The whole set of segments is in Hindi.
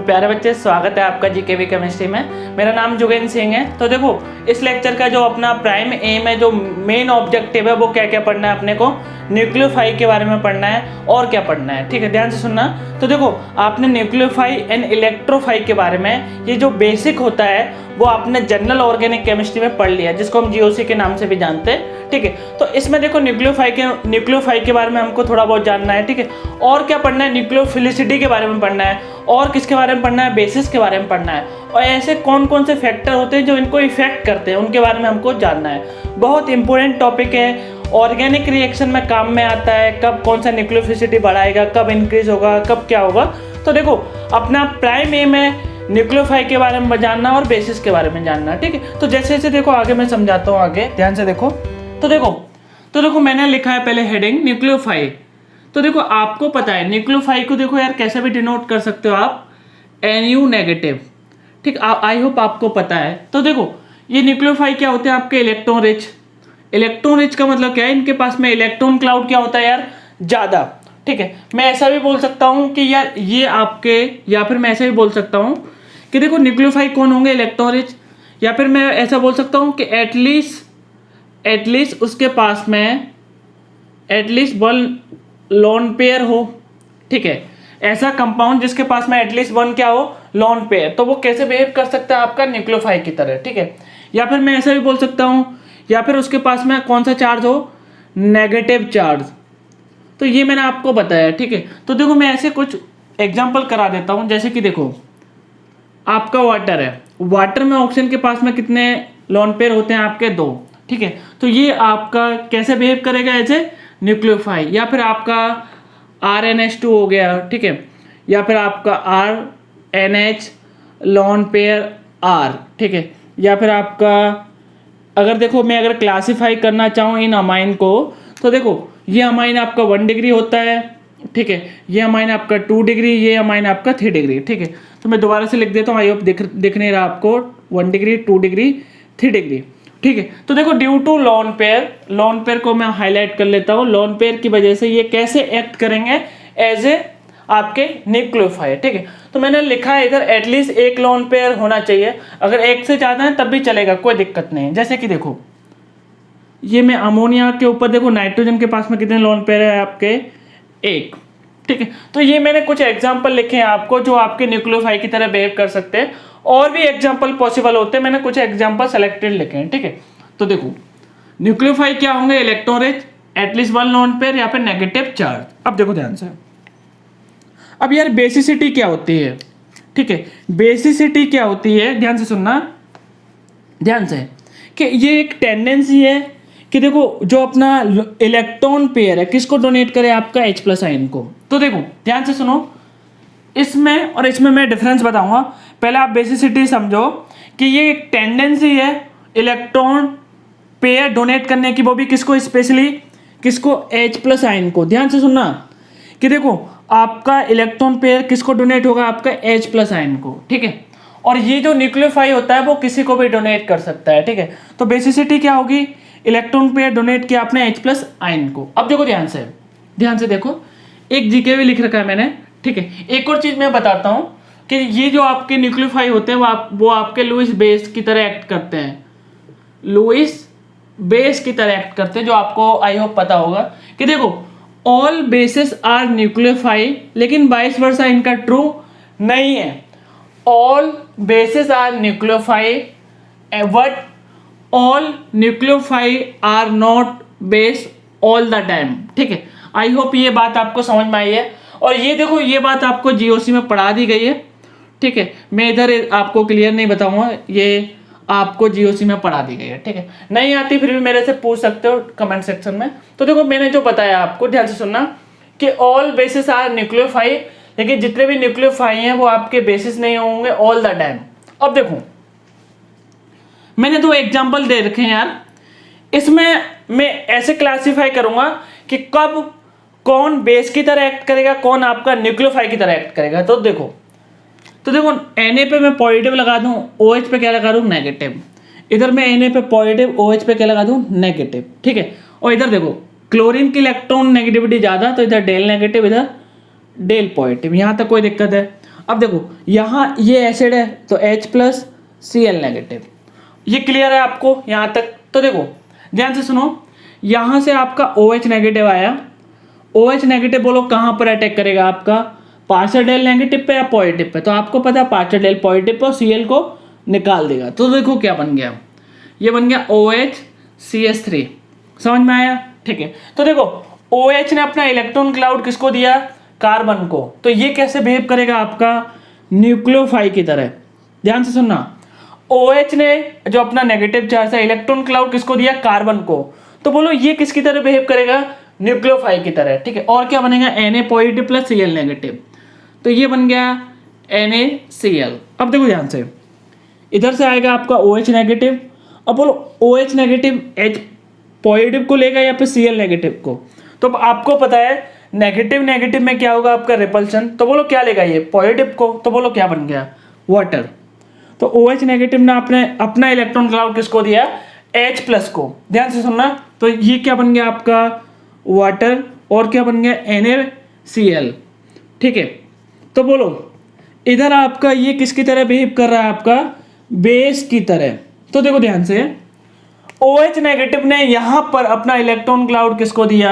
प्यारे बच्चे, स्वागत है आपका जीकेवी केमिस्ट्री में। मेरा नाम जोगेंद्र सिंह है। तो देखो, इस लेक्चर का जो अपना प्राइम एम है, जो मेन ऑब्जेक्टिव है, वो क्या क्या पढ़ना है अपने को, न्यूक्लियोफाई के बारे में पढ़ना है और क्या पढ़ना है। ठीक है, ध्यान से सुनना। तो देखो, आपने न्यूक्लियोफाई एंड इलेक्ट्रोफाई के बारे में ये जो बेसिक होता है वो आपने जनरल ऑर्गेनिक केमिस्ट्री में पढ़ लिया, जिसको हम जीओसी के नाम से भी जानते हैं। ठीक है, तो इसमें देखो न्यूक्लियोफाई के बारे में हमको थोड़ा बहुत जानना है। ठीक है, और क्या पढ़ना है, न्यूक्लियोफिलिसिटी के बारे में पढ़ना है, और किसके बारे में पढ़ना है, बेसिस के बारे में पढ़ना है, और ऐसे कौन कौन से फैक्टर होते हैं जो इनको इफेक्ट करते हैं, उनके बारे में हमको जानना है। बहुत इंपॉर्टेंट टॉपिक है, ऑर्गेनिक रिएक्शन में काम में आता है, कब कौन सा न्यूक्लियोफिलिसिटी बढ़ाएगा, कब इंक्रीज होगा, कब क्या होगा। तो देखो, अपना प्राइम एम है न्यूक्लियोफाई के बारे में जानना और बेसिस के बारे में जानना। ठीक है, तो जैसे जैसे देखो आगे मैं समझाता हूँ, आगे ध्यान से देखो। तो देखो मैंने लिखा है पहले हेडिंग न्यूक्लियोफाई। तो देखो, आपको पता है न्यूक्लियोफाई को देखो यार कैसे भी डिनोट कर सकते हो आप, NU नेगेटिव। ठीक, आई होप आपको पता है। तो देखो, ये न्यूक्लियोफाई क्या होते हैं आपके, इलेक्ट्रॉन रिच। इलेक्ट्रॉन रिच का मतलब क्या है, इनके पास में इलेक्ट्रॉन क्लाउड क्या होता है यार, ज़्यादा। ठीक है, मैं ऐसा भी बोल सकता हूँ कि यार ये आपके, या फिर मैं ऐसा भी बोल सकता हूँ कि देखो न्यूक्लियोफाई कौन होंगे, इलेक्ट्रॉन रिच। या फिर मैं ऐसा बोल सकता हूँ कि एटलीस्ट उसके पास में एटलीस्ट वन लोन पेयर हो। ठीक है, ऐसा कंपाउंड जिसके पास में एटलीस्ट वन क्या हो, लोन पेयर, तो वो कैसे बिहेव कर सकता है आपका, न्यूक्लियोफाई की तरह। ठीक है, या फिर मैं ऐसा भी बोल सकता हूँ, या फिर उसके पास में कौन सा चार्ज हो, नेगेटिव चार्ज। तो ये मैंने आपको बताया। ठीक है, तो देखो मैं ऐसे कुछ एग्जाम्पल करा देता हूँ। जैसे कि देखो, आपका वाटर है, वाटर में ऑक्सीजन के पास में कितने लोन पेयर होते हैं आपके, 2। ठीक है, तो ये आपका कैसे बिहेव करेगा, ऐसे न्यूक्लियोफाई। या फिर आपका RNH2 हो गया। ठीक है, या फिर आपका RNH लोन पेयर R। ठीक है, या फिर आपका अगर देखो मैं अगर क्लासिफाई करना चाहूँ इन अमाइन को, तो देखो ये अमाइन आपका 1 डिग्री होता है। ठीक है, ये अमाइन आपका 2 डिग्री, ये अमाइन आपका 3 डिग्री। ठीक है, तो मैं दोबारा से लिख देता हूँ, आई होप दिख नहीं रहा आपको, 1 डिग्री, 2 डिग्री, 3 डिग्री। ठीक है, तो देखो ड्यू टू लोन पेयर को मैं हाईलाइट कर लेता हूँ। लोन पेयर की वजह से ये कैसे एक्ट करेंगे एज ए आपके न्यूक्लियोफाई। ठीक है, तो मैंने लिखा है इधर एटलीस्ट एक लोन पेयर होना चाहिए, अगर एक से ज़्यादा है तब भी चलेगा, कोई दिक्कत नहीं है। जैसे कि देखो, ये मैं अमोनिया के ऊपर देखो, नाइट्रोजन के पास में कितने लोन पेयर है आपके, 1। ठीक है, तो ये मैंने कुछ एग्जाम्पल लिखे हैं आपको जो आपके न्यूक्लियोफाई की तरह बिहेव कर सकते हैं। और भी एग्जाम्पल पॉसिबल होते हैं, मैंने कुछ एग्जाम्पल सेलेक्टेड लिखे हैं। ठीक है, तो देखो न्यूक्लियोफाई क्या होंगे, electron rich, at least one lone pair, या फिर नेगेटिव चार्ज। अब देखो ध्यान से, अब यार बेसिसिटी क्या होती है। ठीक है, बेसिसिटी क्या होती है, ध्यान से सुनना, ध्यान से, कि ये एक टेंडेंसी है कि देखो जो अपना इलेक्ट्रॉन पेयर है किसको डोनेट करे, आपका H+ आयन को। तो देखो ध्यान से सुनो, इसमें और इसमें मैं डिफरेंस बताऊंगा। पहले आप बेसिसिटी समझो कि ये एक टेंडेंसी है इलेक्ट्रॉन पेयर डोनेट करने की, वो भी किसको, स्पेशली किसको, H+ आयन को। ध्यान से सुनना कि देखो आपका इलेक्ट्रॉन पेयर किसको डोनेट होगा, आपका H+ आयन को। ठीक है, और ये जो न्यूक्लियोफाई होता है वो किसी को भी डोनेट कर सकता है। ठीक है, तो बेसिसिटी क्या होगी, इलेक्ट्रॉन पेयर डोनेट किया आपने H+ आयन को। अब देखो ध्यान से देखो, एक जीके भी लिख रखा है मैंने। ठीक है, एक और चीज मैं बताता हूँ कि ये जो आपके न्यूक्लियोफाई होते हैं वो आपके लुईस बेस की तरह एक्ट करते हैं, लुईस बेस की तरह एक्ट करते हैं, जो आपको आई होप पता होगा कि देखो ऑल बेसिस आर न्यूक्लियोफाई, लेकिन वाइस वर्सा इनका ट्रू नहीं है। All bases are nucleophile but all nucleophile are not base all the time. ठीक है, आई होप ये बात आपको समझ में आई है। और ये देखो, ये बात आपको जीओसी में पढ़ा दी गई है। ठीक है, मैं इधर आपको क्लियर नहीं बताऊंगा, ये आपको जीओसी में पढ़ा दी गई है। ठीक है, नहीं आती फिर भी मेरे से पूछ सकते हो कमेंट सेक्शन में। तो देखो मैंने जो बताया आपको, ध्यान से सुनना कि ऑल बेसिस आर न्यूक्लियोफाई, लेकिन जितने भी न्यूक्लियोफाई हैं वो आपके बेसिस नहीं होंगे ऑल द टाइम। अब देखो मैंने 2 एग्जाम्पल दे रखे हैं यार, इसमें मैं ऐसे क्लासिफाई करूंगा कि कब कौन बेस की तरह एक्ट करेगा, कौन आपका न्यूक्लियोफाई की तरह एक्ट करेगा। तो देखो तो देखो Na पे मैं पॉजिटिव लगा दूं, OH पे क्या लगा दूं, नेगेटिव। इधर मैं Na पे पॉजिटिव, OH पे क्या लगा दूं, नेगेटिव, ठीक है। और इधर देखो क्लोरीन की इलेक्ट्रॉन नेगेटिविटी ज़्यादा, तो इधर डेल नेगेटिव, इधर डेल पॉजिटिव, यहाँ तक कोई दिक्कत है। अब देखो यहाँ ये एसिड है तो H+Cl नेगेटिव, ये क्लियर है आपको यहाँ तक। तो देखो ध्यान से सुनो, यहाँ से आपका OH नेगेटिव आया, OH नेगेटिव बोलो कहाँ पर अटैक करेगा आपका, पार्शियल डेल नेगेटिव पे या पॉजिटिव पे, तो आपको पता है पार्शियल डेल पॉजिटिव पे, और Cl को निकाल देगा। तो देखो क्या बन गया, ये बन गया OHCH3, समझ में आया, ठीक है। तो देखो OH ने अपना इलेक्ट्रॉन क्लाउड किसको दिया, कार्बन को, तो ये कैसे बिहेव करेगा आपका, न्यूक्लियोफाइल की तरह। ध्यान से सुनना, OH ने जो अपना नेगेटिव चार्ज है इलेक्ट्रॉन क्लाउड किसको दिया, कार्बन को, तो बोलो ये किसकी तरह बिहेव करेगा, न्यूक्लियोफाइल की तरह, ठीक है। और क्या बनेगा, Na positive plus Cl negative, तो ये बन गया NaCl। अब देखो ध्यान से, इधर से आएगा आपका OH नेगेटिव, अब बोलो OH नेगेटिव H पॉजिटिव को लेगा या फिर Cl नेगेटिव को, तो आपको पता है नेगेटिव नेगेटिव में क्या होगा आपका रिपल्शन, तो बोलो क्या लेगा ये, पॉजिटिव को, तो बोलो क्या बन गया, वाटर। तो OH नेगेटिव ने आपने अपना इलेक्ट्रॉन क्लाउड किसको दिया, H+ को। ध्यान से सुनना, तो ये क्या बन गया आपका, वाटर, और क्या बन गया, NaCl, ठीक है। तो बोलो इधर आपका ये किसकी तरह बिहेव कर रहा है, आपका बेस की तरह। तो देखो ध्यान से, OH नेगेटिव ने यहां पर अपना इलेक्ट्रॉन क्लाउड किसको दिया,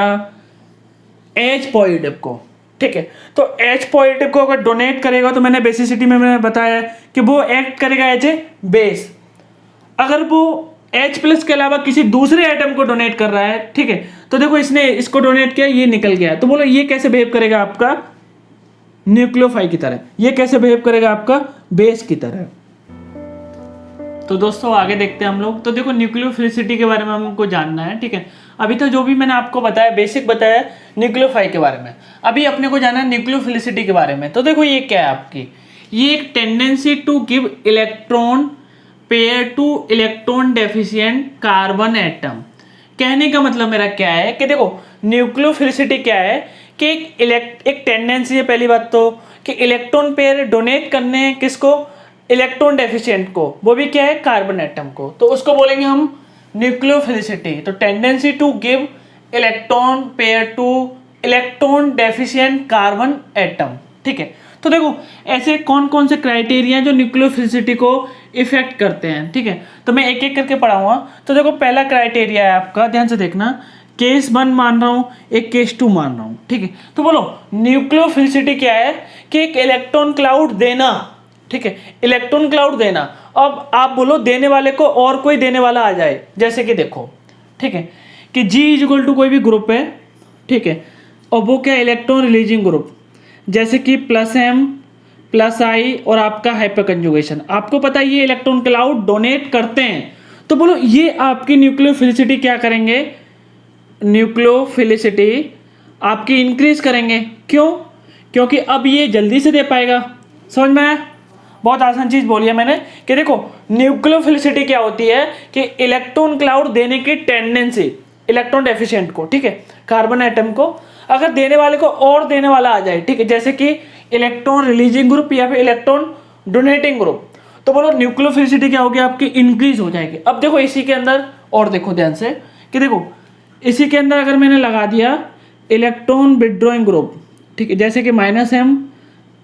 H पॉजिटिव को, ठीक है। तो H पॉजिटिव को अगर डोनेट करेगा, तो मैंने बेसिसिटी में मैंने बताया कि वो एक्ट करेगा एज ए बेस। अगर वो H+ के अलावा किसी दूसरे एटम को डोनेट कर रहा है, ठीक है, तो देखो इसने इसको डोनेट किया, ये निकल गया, तो बोलो ये कैसे बिहेव करेगा आपका, न्यूक्लियोफाइल की तरह। ये कैसे बिहेव करेगा आपका, बेस की तरह। तो दोस्तों आगे देखते हैं हम लोग। तो देखो न्यूक्लियोफिलिसिटी के बारे में हमको जानना है, ठीक है। अभी तो जो भी मैंने आपको बताया बेसिक बताया न्यूक्लियोफाइल के बारे में, अभी अपने को जानना है न्यूक्लियोफिलिसिटी के बारे में। तो देखो ये क्या है आपकी, ये एक tendency to give electron pair to electron deficient carbon atom. कहने का मतलब मेरा क्या है कि देखो न्यूक्लियोफिलिसिटी क्या है कि एक टेंडेंसी है, पहली बात तो कि इलेक्ट्रॉन पेयर डोनेट करने किसको, इलेक्ट्रॉन डेफिशिएंट को, वो भी क्या है, कार्बन एटम को, तो उसको बोलेंगे हम न्यूक्लियोफिलिसिटी। तो tendency to give electron pair to electron deficient carbon atom, ठीक है। तो देखो ऐसे कौन कौन से क्राइटेरिया जो न्यूक्लियोफिलिसिटी को इफेक्ट करते हैं, ठीक है। तो मैं एक एक करके पढ़ाऊंगा। तो देखो पहला क्राइटेरिया है आपका, ध्यान से देखना, केस 1 मान रहा हूँ, एक केस 2 मान रहा हूँ, ठीक है। तो बोलो न्यूक्लियोफिलिसिटी क्या है कि एक इलेक्ट्रॉन क्लाउड देना, ठीक है, इलेक्ट्रॉन क्लाउड देना। अब आप बोलो देने वाले को और कोई देने वाला आ जाए, जैसे कि देखो, ठीक है, कि G= कोई भी ग्रुप है, ठीक है, और वो क्या इलेक्ट्रॉन रिलीजिंग ग्रुप, जैसे कि +M +I और आपका हाइपर कंजुगेशन। आपको पता है ये इलेक्ट्रॉन क्लाउड डोनेट करते हैं, तो बोलो ये आपकी न्यूक्लियोफिलिसिटी क्या करेंगे, न्यूक्लियोफिलिसिटी आपकी इंक्रीज करेंगे। क्यों, क्योंकि अब ये जल्दी से दे पाएगा। समझ में आया, बहुत आसान चीज बोली है मैंने कि देखो न्यूक्लियोफिलिसिटी क्या होती है कि इलेक्ट्रॉन क्लाउड देने की टेंडेंसी इलेक्ट्रॉन डेफिशिएंट को, ठीक है, कार्बन एटम को, अगर देने वाले को और देने वाला आ जाए, ठीक है, जैसे कि इलेक्ट्रॉन रिलीजिंग ग्रुप या फिर इलेक्ट्रॉन डोनेटिंग ग्रुप, तो बोलो न्यूक्लियोफिलिसिटी क्या होगी आपकी, इंक्रीज हो जाएगी। अब देखो इसी के अंदर और देखो ध्यान से कि देखो इसी के अंदर अगर मैंने लगा दिया इलेक्ट्रॉन विड्रॉइंग ग्रुप, ठीक है, जैसे कि -M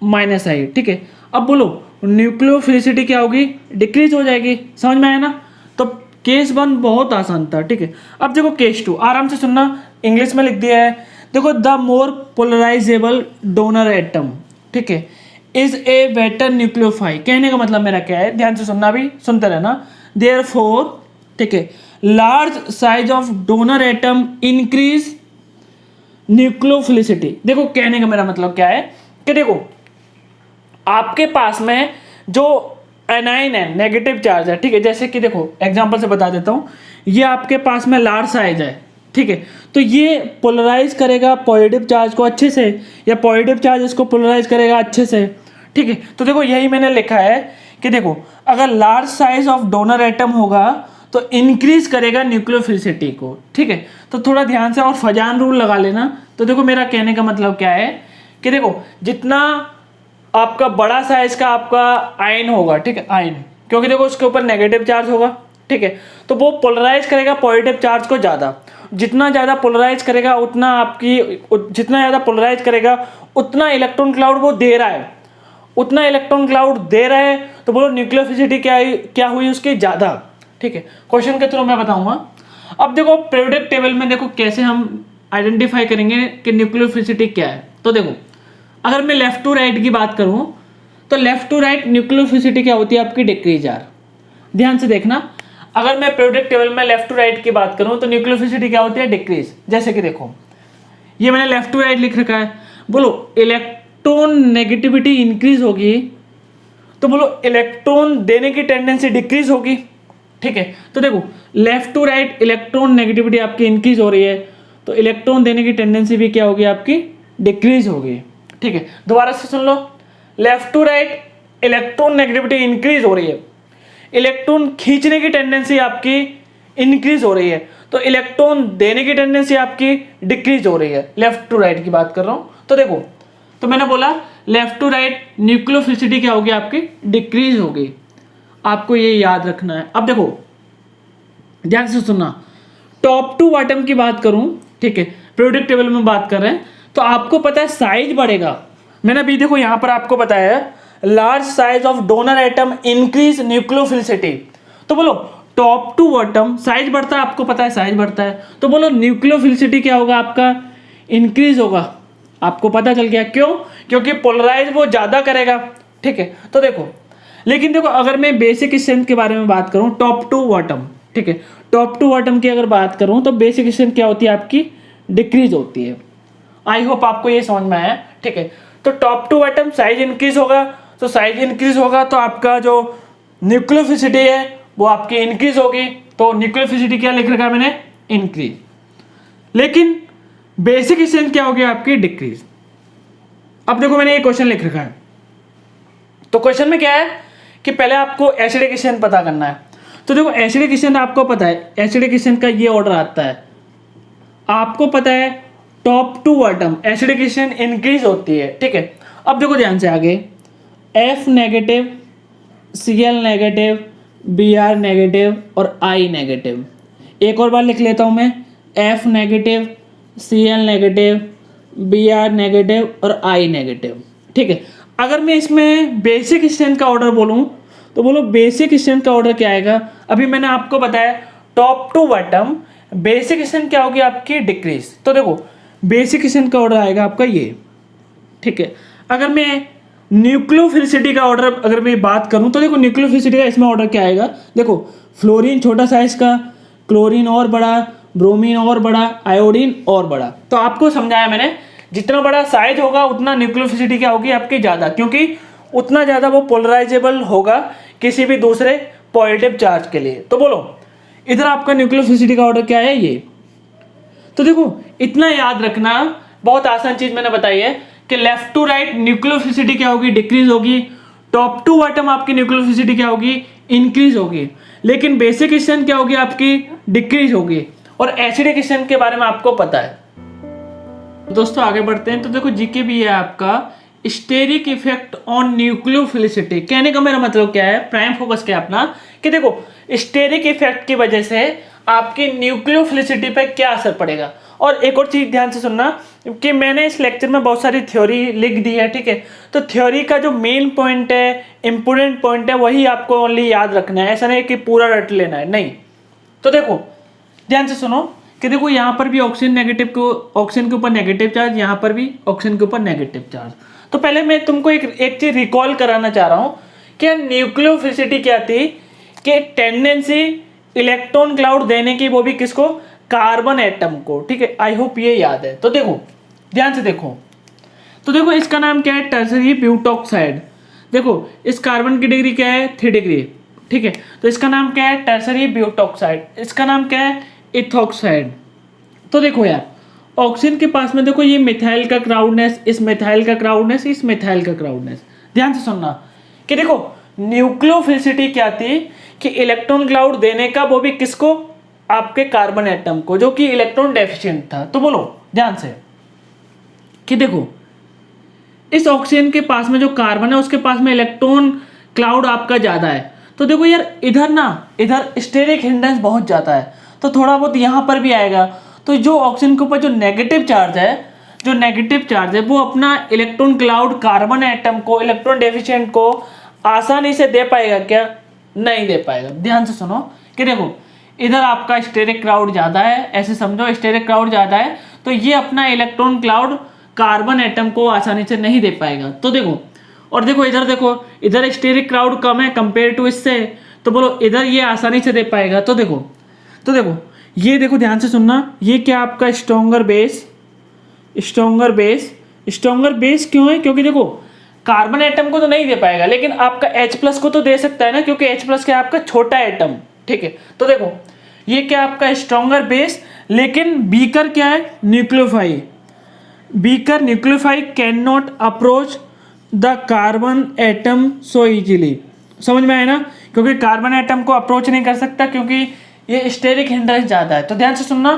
-I, ठीक है, अब बोलो न्यूक्लियोफिलिसिटी क्या होगी, डिक्रीज हो जाएगी। समझ में आया ना। तो केस 1 बहुत आसान था, ठीक है। अब देखो केस 2, आराम से सुनना, इंग्लिश में लिख दिया है, देखो the more polarisable donor atom, ठीक है, इज ए बेटर न्यूक्लियोफाइल। कहने का मतलब मेरा क्या है, ध्यान से सुनना, भी सुनते रहना। देयरफॉर, ठीक है, large size of donor atom increase nucleophilicity. देखो कहने का मेरा मतलब क्या है कि देखो आपके पास में जो एनाइन है, नेगेटिव चार्ज है, ठीक है, जैसे कि देखो एग्जांपल से बता देता हूँ, ये आपके पास में लार्ज साइज है, ठीक है, तो ये पोलराइज करेगा पॉजिटिव चार्ज को अच्छे से, या पॉजिटिव चार्ज इसको पोलराइज करेगा अच्छे से, ठीक है। तो देखो यही मैंने लिखा है कि देखो अगर large size of donor atom होगा तो इंक्रीज करेगा न्यूक्लियोफिलिसिटी को, ठीक है। तो थोड़ा ध्यान से और फजान रूल लगा लेना। तो देखो मेरा कहने का मतलब क्या है कि देखो जितना आपका बड़ा साइज का आपका आयन होगा, ठीक है, आयन, क्योंकि देखो उसके ऊपर नेगेटिव चार्ज होगा, ठीक है, तो वो पोलराइज करेगा पॉजिटिव चार्ज को ज़्यादा। जितना ज़्यादा पोलराइज करेगा उतना जितना ज़्यादा पोलराइज करेगा उतना इलेक्ट्रॉन क्लाउड वो दे रहा है, उतना इलेक्ट्रॉन क्लाउड दे रहा है, तो बोलो न्यूक्लियोफिसिटी क्या हुई उसकी ज़्यादा, ठीक है। क्वेश्चन के थ्रू मैं बताऊंगा। अब देखो पीरियोडिक टेबल में देखो कैसे हम आइडेंटिफाई करेंगे कि न्यूक्लियोफिसिटी क्या है। तो देखो अगर मैं लेफ्ट टू राइट की बात करूं तो लेफ्ट टू राइट न्यूक्लियोफिसिटी क्या होती है आपकी, डिक्रीज यार, ध्यान से देखना। अगर मैं पीरियोडिक टेबल में लेफ्ट टू राइट की बात करूं तो न्यूक्लियोफिसिटी क्या होती है, डिक्रीज। जैसे कि देखो ये मैंने लेफ्ट टू राइट लिख रखा है, बोलो इलेक्ट्रॉन नेगेटिविटी इंक्रीज होगी तो बोलो इलेक्ट्रॉन देने की टेंडेंसी डिक्रीज होगी, ठीक है। तो देखो left to right electron negativity आपकी इंक्रीज हो रही है तो इलेक्ट्रॉन देने की टेंडेंसी भी क्या होगी आपकी, डिक्रीज होगी, ठीक है। दोबारा से सुन लो, left to right electron negativity increase हो रही है, इलेक्ट्रॉन खींचने की टेंडेंसी आपकी इंक्रीज हो रही है तो इलेक्ट्रॉन देने की टेंडेंसी आपकी डिक्रीज हो रही है। लेफ्ट टू राइट की बात कर रहा हूं। तो देखो तो मैंने बोला लेफ्ट टू राइट न्यूक्लियोफिसिटी क्या होगी आपकी, डिक्रीज होगी, आपको ये याद रखना है। अब देखो ध्यान से सुनना, टॉप टू बॉटम की बात करूं, ठीक है, पीरियोडिक टेबल में बात कर रहे हैं तो आपको पता है साइज बढ़ेगा। मैंने अभी देखो यहां पर आपको बताया है large size of donor atom increase nucleophilicity. तो बोलो टॉप टू बॉटम साइज बढ़ता है, आपको पता है साइज बढ़ता है, तो बोलो न्यूक्लियोफिलिसिटी क्या होगा आपका, इंक्रीज होगा। आपको पता चल गया क्यों, क्योंकि पोलराइज वो ज्यादा करेगा, ठीक है। तो देखो लेकिन देखो अगर मैं बेसिक स्ट्रेंथ के बारे में बात करूं, टॉप टू बॉटम, ठीक है, टॉप टू बॉटम की अगर बात करूं तो बेसिक स्ट्रेंथ क्या होती है आपकी, डिक्रीज होती है। आई होप आपको ये समझ में आया, ठीक है। तो top to bottom size increase होगा, तो साइज इंक्रीज होगा तो आपका जो न्यूक्लियोफिसिटी है वो आपकी इंक्रीज होगी, तो न्यूक्लियोफिसिटी क्या लिख रखा है मैंने, इंक्रीज। लेकिन बेसिक स्ट्रेंथ क्या होगी आपकी, डिक्रीज। अब देखो मैंने ये क्वेश्चन लिख रखा है, तो क्वेश्चन में क्या है कि पहले आपको एसिडिक स्ट्रेंथ पता करना है। तो देखो एसिडिक स्ट्रेंथ आपको पता है, एसिडिक स्ट्रेंथ का ये ऑर्डर आता है, आपको पता है top to bottom acidic strength increase होती है, ठीक है। अब देखो ध्यान से आगे, F negative, Cl negative, Br negative और I नेगेटिव। एक और बार लिख लेता हूं मैं, F negative, Cl negative, Br negative और I नेगेटिव, ठीक है। अगर मैं इसमें बेसिक स्ट्रेंथ का ऑर्डर बोलूं तो बोलो बेसिक स्ट्रेंथ का ऑर्डर क्या आएगा। अभी मैंने आपको बताया top to bottom basic strength क्या होगी आपकी, डिक्रीज। तो देखो बेसिक स्ट्रेंथ का ऑर्डर आएगा आपका ये, ठीक है। अगर मैं न्यूक्लियोफिलिसिटी का ऑर्डर अगर मैं बात करूं तो देखो न्यूक्लियोफिलिसिटी का इसमें ऑर्डर क्या आएगा, देखो फ्लोरीन छोटा साइज का, क्लोरीन और बड़ा, ब्रोमीन और बड़ा, आयोडीन और बड़ा। तो आपको समझाया मैंने, जितना बड़ा साइज होगा उतना न्यूक्लियोफिलिसिटी क्या होगी आपकी ज़्यादा, क्योंकि उतना ज़्यादा वो पोलराइजेबल होगा किसी भी दूसरे पॉजिटिव चार्ज के लिए। तो बोलो इधर आपका न्यूक्लियोफिलिसिटी का ऑर्डर क्या है, ये। तो देखो इतना याद रखना, बहुत आसान चीज़ मैंने बताई है कि लेफ्ट टू राइट न्यूक्लियोफिलिसिटी क्या होगी, डिक्रीज होगी, टॉप टू बॉटम आपकी न्यूक्लियोफिलिसिटी क्या होगी, इंक्रीज होगी, लेकिन बेसिक स्ट्रेंथ क्या होगी आपकी, डिक्रीज होगी। और एसिडिक स्ट्रेंथ के बारे में आपको पता है। दोस्तों आगे बढ़ते हैं। तो देखो जीके भी है आपका, स्टेरिक इफेक्ट ऑन न्यूक्लियोफिलिसिटी। कहने का मेरा मतलब क्या है, प्राइम फोकस क्या है अपना, कि देखो स्टेरिक इफेक्ट की वजह से आपकी न्यूक्लियोफिलिसिटी पे क्या असर पड़ेगा। और एक और चीज ध्यान से सुनना कि मैंने इस लेक्चर में बहुत सारी थ्योरी लिख दी है, ठीक है। तो थ्योरी का जो मेन पॉइंट है, इंपोर्टेंट पॉइंट है, वही आपको ओनली याद रखना है, ऐसा नहीं कि पूरा रट लेना है, नहीं। तो देखो ध्यान से सुनो कि देखो यहाँ पर भी ऑक्सीजन नेगेटिव को, ऑक्सीजन के ऊपर नेगेटिव चार्ज, यहाँ पर भी ऑक्सीजन के ऊपर नेगेटिव चार्ज। तो पहले मैं तुमको एक चीज रिकॉल कराना चाह रहा हूँ कि न्यूक्लियोफिलिसिटी क्या थी, कि टेंडेंसी इलेक्ट्रॉन क्लाउड देने की, वो भी किसको, कार्बन एटम को, ठीक है। आई होप ये याद है। तो देखो ध्यान से देखो, तो देखो इसका नाम क्या है, टर्सरी ब्यूटॉक्साइड। देखो इस कार्बन की डिग्री क्या है, 3 डिग्री, ठीक है। तो इसका नाम क्या है, टर्सरी ब्यूटॉक्साइड। इसका नाम क्या है, इथॉक्साइड। तो देखो यार ऑक्सीजन के पास में देखो ये मिथाइल का क्राउडनेस, इस मिथाइल का क्राउडनेस, इस मिथाइल का क्राउडनेस। ध्यान से सुनना कि देखो न्यूक्लियोफिलिसिटी क्या थी, कि इलेक्ट्रॉन क्लाउड देने का, वो भी किसको, आपके कार्बन एटम को, जो कि इलेक्ट्रॉन डेफिशिएंट था। तो बोलो ध्यान से कि देखो इस ऑक्सीजन के पास में जो कार्बन है उसके पास में इलेक्ट्रॉन क्लाउड आपका ज़्यादा है। तो देखो यार इधर स्टेरिक हिंड्रेंस बहुत ज़्यादा है, तो थोड़ा बहुत यहाँ पर भी आएगा। तो जो ऑक्सीजन के ऊपर जो नेगेटिव चार्ज है वो अपना इलेक्ट्रॉन क्लाउड कार्बन एटम को, इलेक्ट्रॉन डेफिशिएंट को आसानी से दे पाएगा क्या? नहीं दे पाएगा। ध्यान से सुनो कि देखो इधर आपका स्टेरिक क्लाउड ज़्यादा है, ऐसे समझो स्टेरिक क्लाउड ज़्यादा है, तो ये अपना इलेक्ट्रॉन क्लाउड कार्बन एटम को आसानी से नहीं दे पाएगा। तो देखो, और देखो इधर स्टेरिक क्लाउड कम है कंपेयर टू इससे, तो बोलो इधर ये आसानी से दे पाएगा। तो देखो ये देखो ध्यान से सुनना, ये क्या आपका स्ट्रॉन्गर बेस क्यों है? क्योंकि देखो कार्बन एटम को तो नहीं दे पाएगा, लेकिन आपका H+ को तो दे सकता है ना, क्योंकि H+ क्या आपका छोटा एटम, ठीक है। तो देखो ये क्या आपका स्ट्रॉन्गर बेस, लेकिन बीकर क्या है? Nucleophile. Bigger nucleophile can not approach the carbon atom so easily. समझ में आया ना? क्योंकि कार्बन एटम को अप्रोच नहीं कर सकता, क्योंकि ये स्टेरिक हिंड्रेंस ज़्यादा है। तो ध्यान से सुनना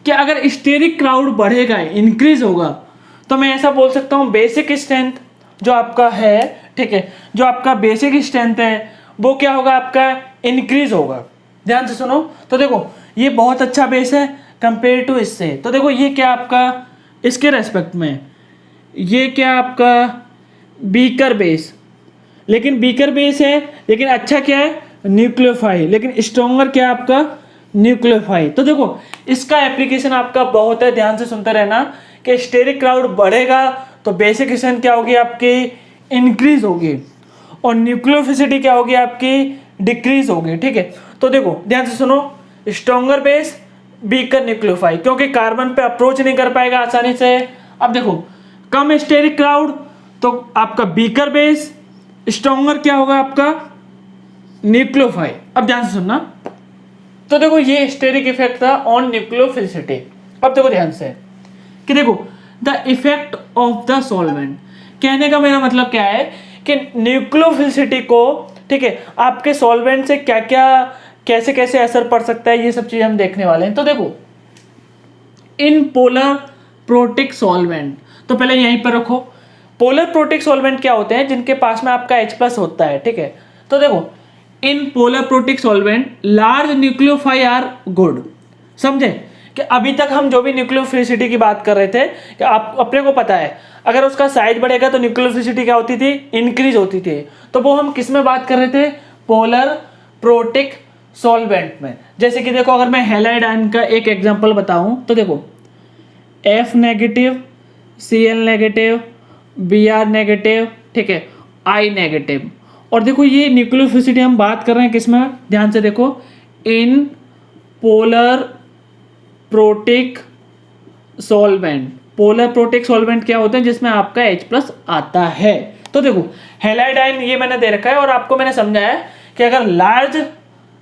कि अगर स्टेरिक क्लाउड बढ़ेगा, इंक्रीज होगा, तो मैं ऐसा बोल सकता हूँ बेसिक स्ट्रेंथ जो आपका है, ठीक है, जो आपका बेसिक स्ट्रेंथ है वो क्या होगा? आपका इंक्रीज होगा। ध्यान से सुनो, तो देखो ये बहुत अच्छा बेस है कंपेयर टू इससे। तो देखो ये क्या आपका इसके रेस्पेक्ट में, ये क्या आपका बीकर बेस, लेकिन बीकर बेस है, लेकिन अच्छा क्या है? न्यूक्लियोफाई। लेकिन स्ट्रॉन्गर क्या आपका? न्यूक्लियोफाई। तो देखो इसका एप्लीकेशन आपका बहुत है, ध्यान से सुनते रहना कि स्टेरिक क्लाउड बढ़ेगा तो बेसिक स्ट्रेंथ क्या होगी? आपकी इंक्रीज होगी, और न्यूक्लियोफिसिटी क्या होगी? आपकी डिक्रीज होगी, ठीक है। तो देखो ध्यान से सुनो, स्ट्रॉन्गर बेस, बीकर न्यूक्लियोफाई, क्योंकि कार्बन पे अप्रोच नहीं कर पाएगा आसानी से। अब देखो कम स्टेरिक क्लाउड तो आपका बीकर बेस, स्ट्रॉन्गर क्या होगा? आपका न्यूक्लियोफाई। अब ध्यान से सुनना, तो देखो ये स्टेरिक इफेक्ट था ऑन न्यूक्लियोफिलिसिटी। अब देखो ध्यान से कि देखो the effect of the solvent, कहने का मेरा मतलब क्या है कि न्यूक्लियोफिलिसिटी को, ठीक है, आपके सॉल्वेंट से क्या क्या कैसे कैसे असर पड़ सकता है, ये सब चीज़ हम देखने वाले हैं। तो देखो इन पोलर प्रोटिक सॉल्वेंट, तो पहले यहीं पर रखो, पोलर प्रोटिक सॉल्वेंट क्या होते हैं? जिनके पास में आपका H+ होता है, ठीक है। तो देखो in polar protic solvent large nucleophile are good. समझे कि अभी तक हम जो भी न्यूक्लियोफिलिसिटी की बात कर रहे थे कि आप अपने को पता है अगर उसका साइज बढ़ेगा तो न्यूक्लियोफिलिसिटी क्या होती थी? इंक्रीज होती थी। तो वो हम किस में बात कर रहे थे? पोलर प्रोटिक सॉल्वेंट में। जैसे कि देखो अगर मैं हैलाइड आयन का एक एग्जांपल बताऊं तो देखो F negative, Cl negative, Br negative, ठीक है, I नेगेटिव। और देखो ये न्यूक्लियोफिलिसिटी हम बात कर रहे हैं किस में? ध्यान से देखो, in polar protic solvent. Polar protic solvent क्या होते हैं? जिसमें आपका H+ आता है। तो देखो हैलाइड आयन ये मैंने दे रखा है, और आपको मैंने समझाया कि अगर लार्ज,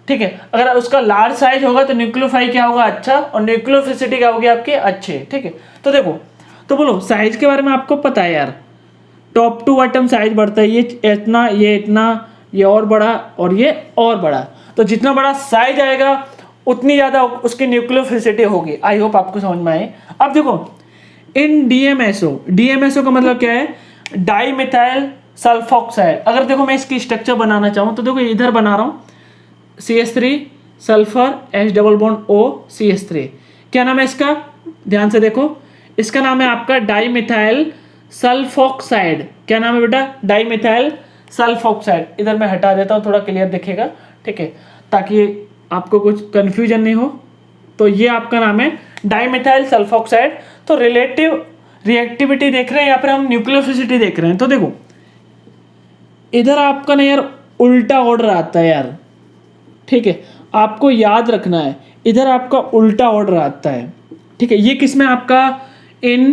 ठीक है, अगर उसका लार्ज साइज होगा तो न्यूक्लियोफाई क्या होगा? अच्छा, और न्यूक्लियोफिलिसिटी क्या होगी? आपकी अच्छे, ठीक है। तो देखो, तो बोलो साइज के बारे में आपको पता है यार, टॉप टू बॉटम साइज बढ़ता है, ये इतना, ये इतना, ये और बड़ा, और ये और बड़ा। तो जितना बड़ा साइज आएगा उतनी ज़्यादा उसकी न्यूक्लियोफिलिसिटी होगी। आई होप आपको समझ में आए। अब देखो इन DMSO का मतलब क्या है? Di methyl sulphoxide. अगर देखो मैं इसकी स्ट्रक्चर बनाना चाहूँ तो देखो इधर बना रहा हूँ CH3 sulphur H double bond O CH3। क्या नाम है इसका? ध्यान से देखो, इसका नाम है आपका डाई मिथाइल सल्फोक्साइड। क्या नाम है बेटा? Di methyl sulphoxide. इधर मैं हटा देता हूँ, थोड़ा क्लियर दिखेगा, ठीक है, ताकि आपको कुछ कंफ्यूजन नहीं हो। तो ये आपका नाम है डाई मिथाइल सल्फोक्साइड। तो रिलेटिव रिएक्टिविटी देख रहे हैं, यहाँ पर हम न्यूक्लियोफिलिसिटी देख रहे हैं। तो देखो इधर आपका ना यार उल्टा ऑर्डर आता है यार, ठीक है, आपको याद रखना है, इधर आपका उल्टा ऑर्डर आता है, ठीक है। ये किस में? आपका इन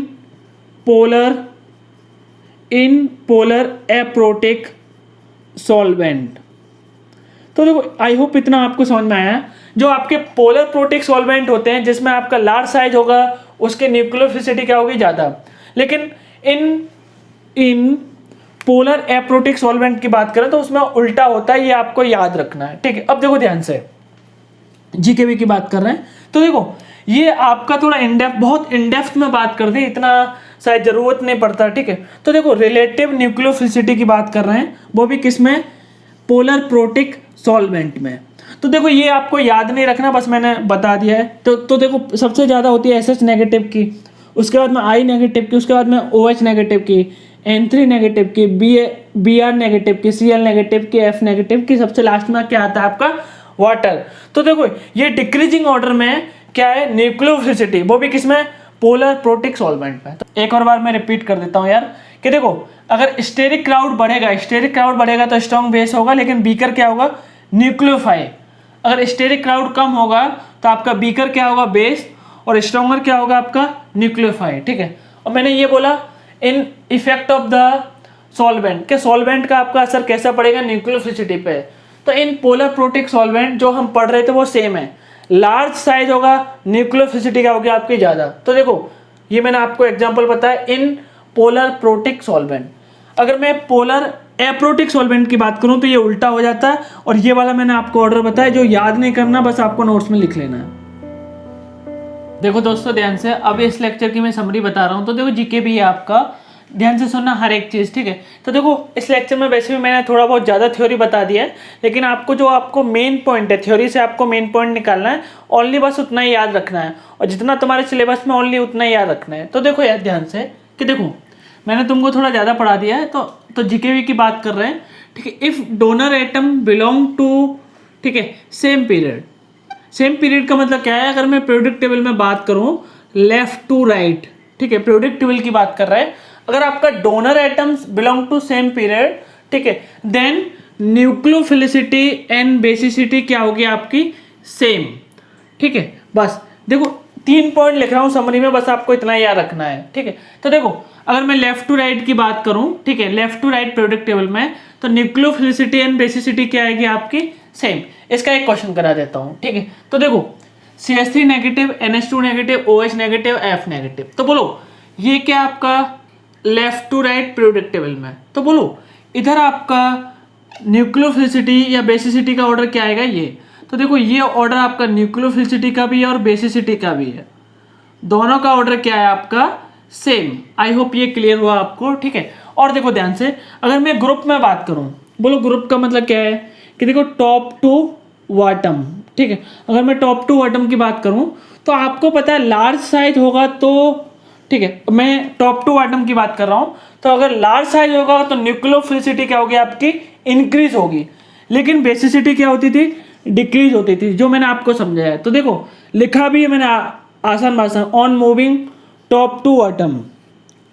पोलर एप्रोटिक सॉल्वेंट। तो देखो आई होप इतना आपको समझ में आया। जो आपके पोलर प्रोटिक सॉल्वेंट होते हैं जिसमें आपका लार्ज साइज होगा, उसके न्यूक्लियोफिलिसिटी क्या होगी? ज़्यादा। लेकिन इन पोलर एप्रोटिक सॉल्वेंट की बात करें तो उसमें उल्टा होता है, ये आपको याद रखना है, ठीक है। अब देखो ध्यान से, GKV की बात कर रहे हैं तो देखो ये आपका थोड़ा इनडेप्थ, बहुत इनडेप्थ में बात कर दी, इतना शायद ज़रूरत नहीं पड़ता, ठीक है। तो देखो रिलेटिव न्यूक्लियोफिलिसिटी की बात कर रहे हैं, वो भी किस में, पोलर प्रोटिक सॉल्वेंट में। तो देखो ये आपको याद नहीं रखना, बस मैंने बता दिया है। तो देखो सबसे ज़्यादा होती है SH नेगेटिव की, उसके बाद में I नेगेटिव की, उसके बाद में OH नेगेटिव की, N3 नेगेटिव की, Br नेगेटिव की, Cl नेगेटिव की, F नेगेटिव की, सबसे लास्ट में क्या आता है आपका वाटर। तो देखो ये डिक्रीजिंग ऑर्डर में क्या है, न्यूक्लियोफिलिसिटी, वो भी किसमें, पोलर प्रोटिक सॉल्वेंट में। तो एक और बार मैं रिपीट कर देता हूँ यार, कि देखो अगर स्टेरिक क्राउड बढ़ेगा तो स्ट्रॉन्ग बेस होगा, लेकिन बीकर क्या होगा, न्यूक्लियोफाइल। अगर स्टेरिक क्राउड कम होगा तो आपका बीकर क्या होगा, बेस, और स्ट्रॉन्गर क्या होगा आपका न्यूक्लियोफाइल, ठीक है। और मैंने ये बोला in effect of the solvent, के सॉल्वेंट का आपका असर कैसा पड़ेगा न्यूक्लियोफिलिसिटी पे। तो इन पोलर प्रोटिक सॉल्वेंट जो हम पढ़ रहे थे वो सेम है, लार्ज साइज होगा, न्यूक्लियोफिलिसिटी क्या होगी आपकी ज़्यादा। तो देखो ये मैंने आपको एग्जांपल बताया इन पोलर प्रोटिक सॉल्वेंट। अगर मैं पोलर एप्रोटिक सॉल्वेंट की बात करूं तो ये उल्टा हो जाता है, और ये वाला मैंने आपको ऑर्डर बताया, जो याद नहीं करना, बस आपको नोट्स में लिख लेना है। देखो दोस्तों ध्यान से, अब इस लेक्चर की मैं समरी बता रहा हूँ, तो देखो जीके भी है आपका, ध्यान से सुनना हर एक चीज़, ठीक है। तो देखो इस लेक्चर में वैसे भी मैंने थोड़ा बहुत ज़्यादा थ्योरी बता दिया है, लेकिन आपको जो आपको मेन पॉइंट है, थ्योरी से आपको मेन पॉइंट निकालना है, ओनली बस उतना ही याद रखना है, और जितना तुम्हारे सिलेबस में ओनली उतना ही याद रखना है। तो देखो यार ध्यान से कि देखो मैंने तुमको थोड़ा ज़्यादा पढ़ा दिया है, तो जीके की बात कर रहे हैं, ठीक है। If donor atom belong to, ठीक है, सेम पीरियड का मतलब क्या है, अगर मैं पीरियोडिक टेबल में बात करूं लेफ्ट टू राइट, ठीक है, पीरियोडिक टेबल की बात कर रहे हैं, अगर आपका donor atoms belong to same period, ठीक है, देन न्यूक्लियोफिलिसिटी एंड बेसिसिटी क्या होगी आपकी, सेम, ठीक है। बस देखो 3 पॉइंट लिख रहा हूँ समरी में, बस आपको इतना याद रखना है, ठीक है। तो देखो अगर मैं लेफ्ट टू राइट की बात करूँ, ठीक है, left to right periodic table में, तो न्यूक्लियोफिलिसिटी एंड बेसिसिटी क्या आएगी आपकी, सेम। इसका एक क्वेश्चन करा देता हूँ, ठीक है। तो देखो CH3 negative, NH2 negative, OH negative, F negative, तो बोलो ये क्या आपका left to right periodic table में, तो बोलो इधर आपका न्यूक्लियोफिलिसिटी या बेसिसिटी का ऑर्डर क्या आएगा, ये। तो देखो ये ऑर्डर आपका न्यूक्लियोफिलिसिटी का भी है और बेसिसिटी का भी है, दोनों का ऑर्डर क्या है आपका, सेम। आई होप ये क्लियर हुआ आपको, ठीक है। और देखो ध्यान से, अगर मैं ग्रुप में बात करूं, बोलो ग्रुप का मतलब क्या है, कि देखो टॉप टू बॉटम, ठीक है। अगर मैं टॉप टू बॉटम की बात करूं तो आपको पता है लार्ज साइज होगा तो, ठीक है, मैं टॉप टू बॉटम की बात कर रहा हूं, तो अगर लार्ज साइज होगा तो न्यूक्लियोफिलिसिटी क्या होगी आपकी, इंक्रीज होगी, लेकिन बेसिसिटी क्या होती थी, डिक्रीज होती थी, जो मैंने आपको समझाया। तो देखो लिखा भी है मैंने आसान भाषा, on moving top to bottom.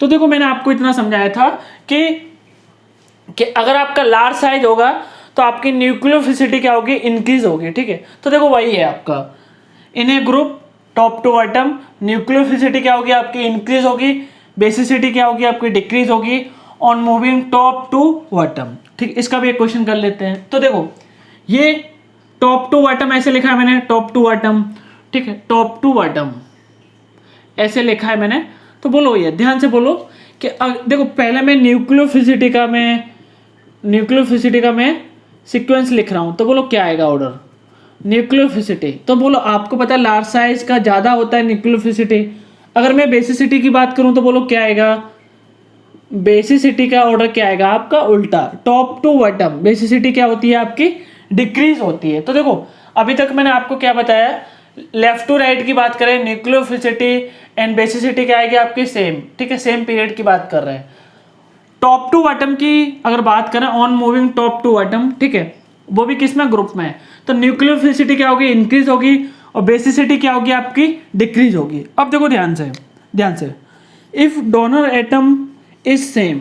तो देखो मैंने आपको इतना समझाया था कि अगर आपका लार्ज साइज होगा तो आपकी न्यूक्लियोफिलिसिटी क्या होगी, इंक्रीज होगी, ठीक है। तो देखो वही है आपका in a group top to bottom, nucleophilicity क्या होगी आपकी, इंक्रीज होगी, बेसिसिटी क्या होगी आपकी, डिक्रीज होगी, on moving top to bottom, ठीक। इसका भी एक क्वेश्चन कर लेते हैं। तो देखो ये टॉप टू बॉटम ऐसे लिखा है मैंने, टॉप टू बॉटम, ठीक है, टॉप टू बॉटम ऐसे लिखा है मैंने। तो बोलो ये ध्यान से बोलो कि देखो पहले मैं न्यूक्लियोफिलिसिटी का मैं सीक्वेंस लिख रहा हूँ, तो बोलो क्या आएगा ऑर्डर, न्यूक्लियोफिलिसिटी। तो बोलो आपको पता है लार्ज साइज का ज़्यादा होता है न्यूक्लियोफिलिसिटी। अगर मैं बेसिसिटी की बात करूँ तो बोलो क्या आएगा, बेसिसिटी का ऑर्डर क्या आएगा आपका उल्टा, टॉप टू बॉटम, बेसिसिटी क्या होती है आपकी, डिक्रीज होती है। तो देखो अभी तक मैंने आपको क्या बताया, लेफ्ट टू राइट की बात करें न्यूक्लियोफिलिसिटी एंड बेसिसिटी क्या आएगी आपकी, सेम, ठीक है, सेम पीरियड की बात कर रहे हैं। टॉप टू बॉटम की अगर बात करें, on moving top to bottom, ठीक है, वो भी किस में, ग्रुप में है, तो न्यूक्लियोफिलिसिटी क्या होगी, इंक्रीज होगी, और बेसिसिटी क्या होगी आपकी, डिक्रीज होगी। अब देखो ध्यान से if donor atom is same,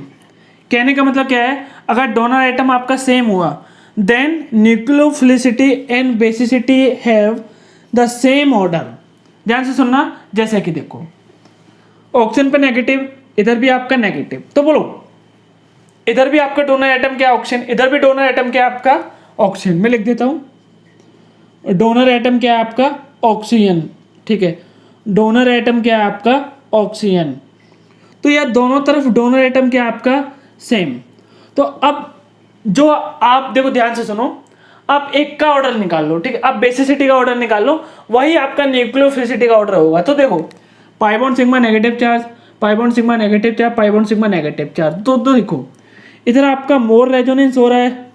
कहने का मतलब क्या है, अगर डोनर एटम आपका सेम हुआ, then nucleophilicity and basicity have the same order. ध्यान से सुनना, जैसे कि देखो ऑक्सीजन पे नेगेटिव, इधर भी आपका नेगेटिव, तो बोलो इधर भी आपका डोनर एटम क्या, ऑक्सीजन, इधर भी डोनर एटम क्या आपका, ऑक्सीजन। मैं लिख देता हूं, डोनर एटम क्या है आपका, ऑक्सीजन, ठीक है, डोनर एटम क्या है आपका, ऑक्सीजन। तो यह दोनों तरफ डोनर एटम क्या है आपका, सेम। तो अब जो आप देखो ध्यान से सुनो, आप एक का ऑर्डर निकाल लो, ठीक है, आप बेसिसिटी का ऑर्डर निकाल लो, वही आपका न्यूक्लियोफिलिसिटी का ऑर्डर होगा। तो देखो pi bond sigma negative charge, pi bond sigma negative charge, pi bond sigma negative charge. तो देखो इधर आपका मोर रेजोनेंस हो रहा है,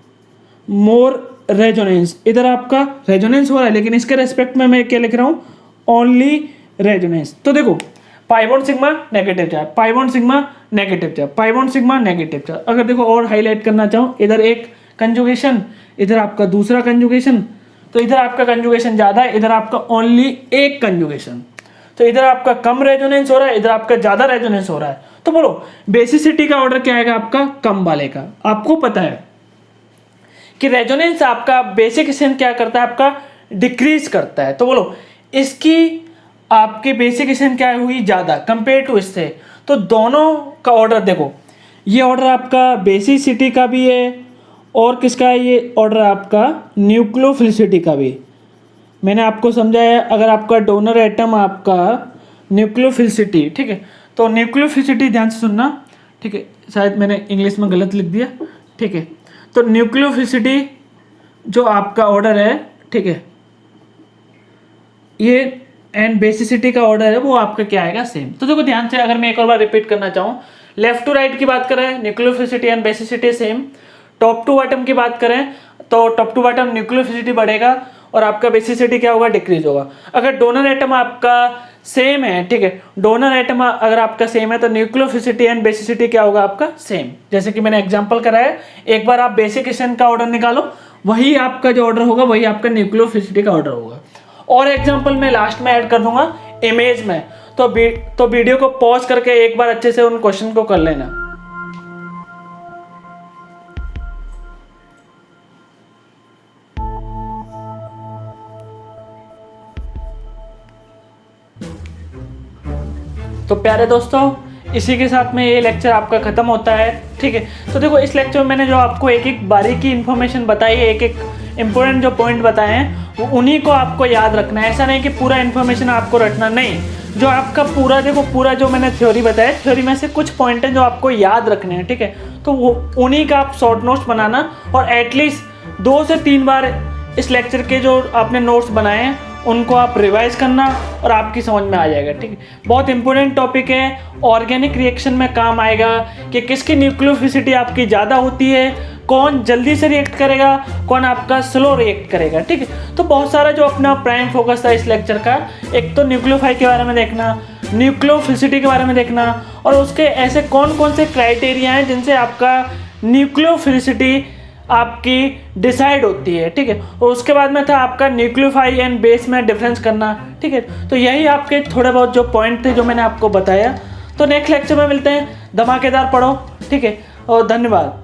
मोर रेजोनेंस, इधर आपका रेजोनेंस हो रहा है, लेकिन इसके रेस्पेक्ट में मैं क्या लिख रहा हूँ, ओनली रेजोनेंस। तो देखो pi bond sigma negative charge, pi bond sigma negative charge, pi bond sigma negative charge. अगर देखो और हाईलाइट करना चाहूँ, इधर एक कंजुगेशन, इधर आपका दूसरा कंजुगेशन, तो इधर आपका कंजुगेशन ज़्यादा है, इधर आपका ओनली एक कंजुगेशन। तो इधर आपका कम रेजोनेंस हो रहा है, इधर आपका ज़्यादा रेजोनेंस हो रहा है। तो बोलो बेसिसिटी का ऑर्डर क्या आएगा आपका, कम वाले का। आपको पता है कि रेजोनेंस आपका बेसिकेशन क्या करता है, आपका डिक्रीज करता है। तो बोलो इसकी आपकी बेसिकेशन क्या हुई, ज़्यादा कंपेयर टू इससे। तो दोनों का ऑर्डर देखो, ये ऑर्डर आपका बेसिसिटी का भी है और किसका है, ये ऑर्डर आपका न्यूक्लियोफिलिसिटी का भी। मैंने आपको समझाया अगर आपका डोनर एटम आपका न्यूक्लियोफिलिसिटी, ठीक है, तो न्यूक्लियोफिलिसिटी ध्यान से सुनना, ठीक है, शायद मैंने इंग्लिश में गलत लिख दिया, ठीक है। तो न्यूक्लियोफिलिसिटी जो आपका ऑर्डर है, ठीक है, ये एंड बेसिसिटी का ऑर्डर है वो आपका क्या आएगा, सेम। तो देखो ध्यान से, अगर मैं एक और बार रिपीट करना चाहूँ, लेफ्ट टू राइट की बात करें nucleophilicity and basicity same, top to bottom की बात करें तो टॉप टू बॉटम न्यूक्लियोफिलिसिटी बढ़ेगा और आपका बेसिसिटी क्या होगा, डिक्रीज होगा। अगर डोनर एटम आपका सेम है, ठीक है, डोनर एटम अगर आपका सेम है तो न्यूक्लियोफिलिसिटी एंड बेसिसिटी क्या होगा आपका, सेम। जैसे कि मैंने एग्जांपल कराया, एक बार आप बेसिकेशन का ऑर्डर निकालो, वही आपका जो ऑर्डर होगा वही आपका न्यूक्लियोफिलिसिटी का ऑर्डर होगा। और एग्जांपल मैं लास्ट में ऐड कर दूंगा इमेज में, तो वीडियो को पॉज करके एक बार अच्छे से उन क्वेश्चन को कर लेना। तो प्यारे दोस्तों, इसी के साथ में ये लेक्चर आपका ख़त्म होता है, ठीक है। तो देखो इस लेक्चर में मैंने जो आपको एक एक बारीकी इन्फॉर्मेशन बताई है, एक एक इम्पोर्टेंट जो पॉइंट बताए हैं, वो उन्हीं को आपको याद रखना है। ऐसा नहीं कि पूरा इन्फॉर्मेशन आपको रटना, नहीं, जो आपका पूरा देखो, पूरा जो मैंने थ्योरी बताया, थ्योरी में से कुछ पॉइंट हैं जो आपको याद रखने हैं, ठीक है। तो वो उन्हीं का आप शॉर्ट नोट्स बनाना और एटलीस्ट 2 से 3 बार इस लेक्चर के जो आपने नोट्स बनाए हैं उनको आप रिवाइज करना और आपकी समझ में आ जाएगा, ठीक है। बहुत इंपॉर्टेंट टॉपिक है, ऑर्गेनिक रिएक्शन में काम आएगा कि किसकी न्यूक्लियोफिलिसिटी आपकी ज़्यादा होती है, कौन जल्दी से रिएक्ट करेगा, कौन आपका स्लो रिएक्ट करेगा, ठीक है। तो बहुत सारा जो अपना प्राइम फोकस था इस लेक्चर का, एक तो न्यूक्लियोफाइल के बारे में देखना, न्यूक्लियोफिलिसिटी के बारे में देखना, और उसके ऐसे कौन कौन से क्राइटेरिया हैं जिनसे आपका न्यूक्लियोफिलिसिटी आपकी डिसाइड होती है, ठीक है। और उसके बाद में था आपका न्यूक्लियोफाइल एंड बेस में डिफरेंस करना, ठीक है। तो यही आपके थोड़े बहुत जो पॉइंट थे जो मैंने आपको बताया। तो नेक्स्ट लेक्चर में मिलते हैं, धमाकेदार पढ़ो, ठीक है, और धन्यवाद।